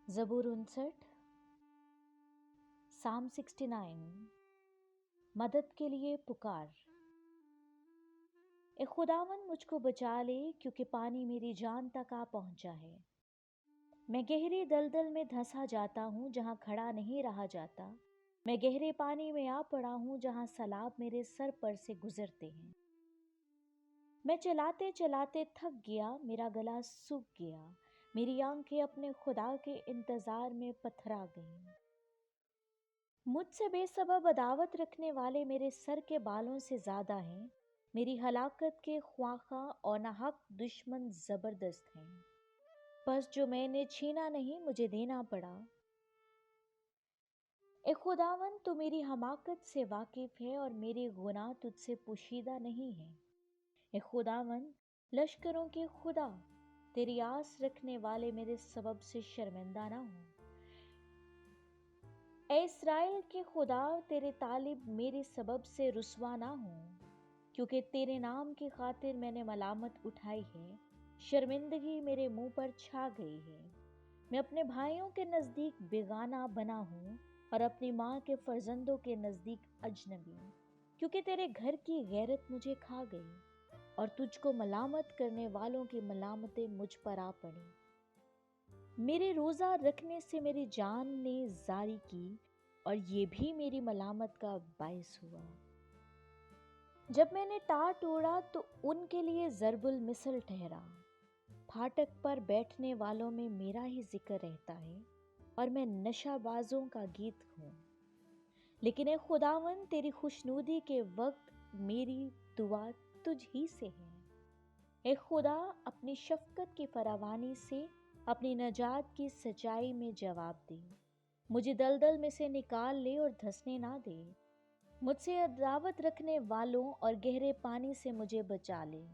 ज़बूर 59, साम 69। मदद के लिए पुकार। ए खुदावन मुझको बचा ले, क्योंकि पानी मेरी जान तक आ पहुंचा है। मैं गहरी दलदल में धंसा जाता हूँ, जहाँ खड़ा नहीं रहा जाता। मैं गहरे पानी में आ पड़ा हूँ, जहाँ सैलाब मेरे सर पर से गुजरते हैं। मैं चलाते चलाते थक गया, मेरा गला सूख गया। मेरी आंखें अपने खुदा के इंतजार में पथरा गईं। मुझसे बेसबब अदावत रखने वाले मेरे सर के बालों से ज्यादा हैं। मेरी हलाकत के ख्वाखा और नाहक दुश्मन जबरदस्त हैं। बस जो मैंने छीना नहीं, मुझे देना पड़ा। ए खुदावन, तू मेरी हमाकत से वाकिफ है और मेरे गुनाह तुझसे पोशीदा नहीं है। ए खुदावन, लश्करों के खुदा, तेरी आस रखने वाले मेरे सबब से शर्मिंदा ना हो। ए इस्राएल के खुदा, तेरे तालिब मेरे सबब से रुसवा ना हो, क्योंकि तेरे नाम की खातिर मैंने मलामत उठाई है। शर्मिंदगी मेरे मुंह पर छा गई है। मैं अपने भाइयों के नजदीक बेगाना बना हूँ और अपनी माँ के फर्जंदों के नजदीक अजनबी, क्योंकि तेरे घर की गैरत मुझे खा गई और तुझको मलामत करने वालों की मलामतें मुझ पर आ पड़ी। मेरे रोजा रखने से मेरी जान ने जारी की और ये भी मेरी मलामत का बायस हुआ। जब मैंने टार टोड़ा तो उनके लिए ज़रबुल मिसल ठहरा। फाटक पर बैठने वालों में मेरा ही जिक्र रहता है और मैं नशाबाजों का गीत हूँ। लेकिन ए खुदावन, तेरी खुशनूदी के वक्त मेरी दुआ तुझ ही से है। ए खुदा, अपनी शफकत की फरावानी से अपनी नजात की सच्चाई में जवाब दे। मुझे दलदल में से निकाल ले और धंसने ना दे। मुझसे अदावत रखने वालों और गहरे पानी से मुझे बचा ले।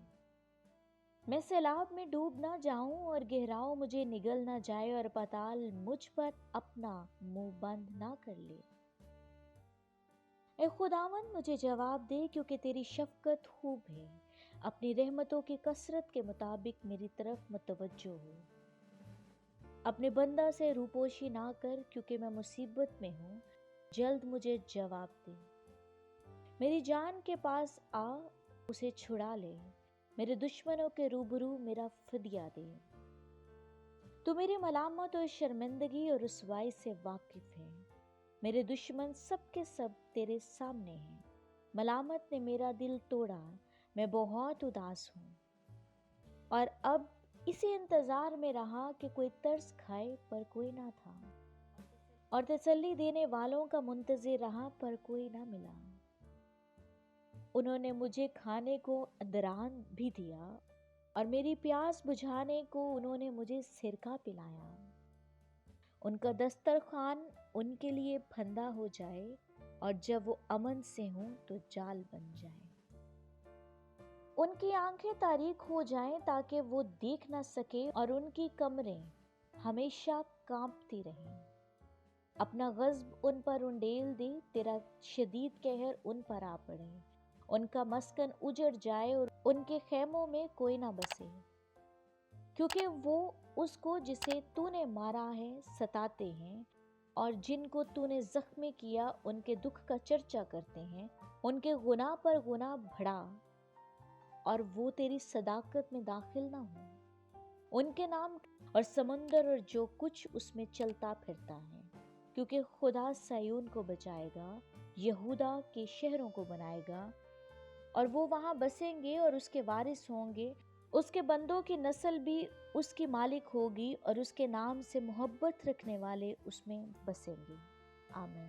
मैं सैलाब में डूब ना जाऊं और गहराव मुझे निगल ना जाए और पाताल मुझ पर अपना मुंह बंद ना कर ले। ए खुदावन, मुझे जवाब दे, क्योंकि तेरी शफकत खूब है। अपनी रहमतों की कसरत के मुताबिक मेरी तरफ मुतवज्जो हो। अपने बंदा से रूपोशी ना कर, क्योंकि मैं मुसीबत में हूँ। जल्द मुझे जवाब दे। मेरी जान के पास आ, उसे छुड़ा ले। मेरे दुश्मनों के रूबरू मेरा फिदिया दे। तू मेरी मलामत और शर्मिंदगी और रुसवाई से वाकिफ है। मेरे दुश्मन सब के सब तेरे सामने हैं। मलामत ने मेरा दिल तोड़ा, मैं बहुत उदास हूँ। और अब इसी इंतजार में रहा कि कोई तरस खाए, पर कोई ना था। और तसल्ली देने वालों का मुंतज़िर रहा, पर कोई ना मिला। उन्होंने मुझे खाने को अदरान भी दिया और मेरी प्यास बुझाने को उन्होंने मुझे सिरका पिलाया। उनका दस्तरखान उनके लिए फंदा हो जाए और जब वो अमन से हों तो जाल बन जाए। उनकी आंखें तारीक हो जाएं ताकि वो देख ना सके और उनकी कमरें हमेशा कांपती रहें। अपना गज़ब उन पर उंडेल दे, तेरा शदीद कहर उन पर आ पड़े। उनका मस्कन उजड़ जाए और उनके खेमों में कोई ना बसे, क्योंकि वो उसको जिसे तूने मारा है सताते हैं और जिनको तूने जख्मी किया उनके दुख का चर्चा करते हैं। उनके गुनाह पर गुनाह बढ़ा और वो तेरी सदाकत में दाखिल ना हो। उनके नाम और समुंदर और जो कुछ उसमें चलता फिरता है, क्योंकि खुदा सयून को बचाएगा, यहूदा के शहरों को बनाएगा और वो वहां बसेंगे और उसके वारिस होंगे। उसके बंदों की नस्ल भी उसकी मालिक होगी और उसके नाम से मोहब्बत रखने वाले उसमें बसेंगे। आमीन।